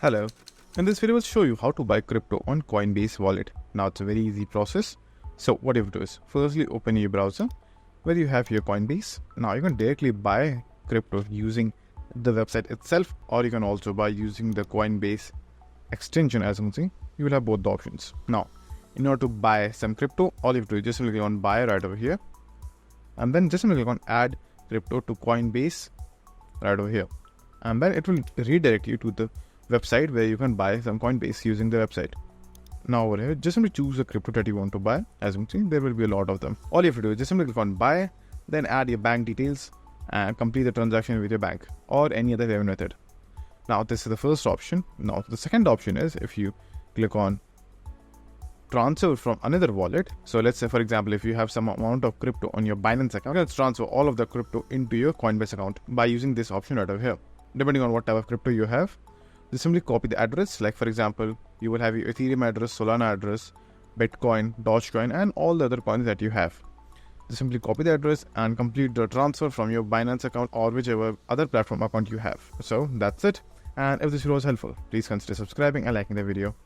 Hello, in this video I will show you how to buy crypto on Coinbase wallet. Now it's a very easy process. So what you have to do is firstly open your browser where you have your Coinbase. Now you can directly buy crypto using the website itself, or you can also buy using the Coinbase extension. As you can see, you will have both the options. Now in order to buy some crypto, all you have to do is just click on buy right over here, and then just click on add crypto to Coinbase right over here, and then it will redirect you to the website where you can buy some Coinbase using the website. Now over here, just simply choose the crypto that you want to buy. As you can see, there will be a lot of them. All you have to do is just simply click on buy, then add your bank details and complete the transaction with your bank or any other payment method. Now this is the first option. Now the second option is if you click on transfer from another wallet. So let's say, for example, if you have some amount of crypto on your Binance account, let's transfer all of the crypto into your Coinbase account by using this option right over here. Depending on what type of crypto you have, just simply copy the address. Like for example, you will have your Ethereum address, Solana address, Bitcoin, Dogecoin, and all the other coins that you have. Just simply copy the address and complete the transfer from your Binance account or whichever other platform account you have. So that's it. And if this video was helpful, please consider subscribing and liking the video.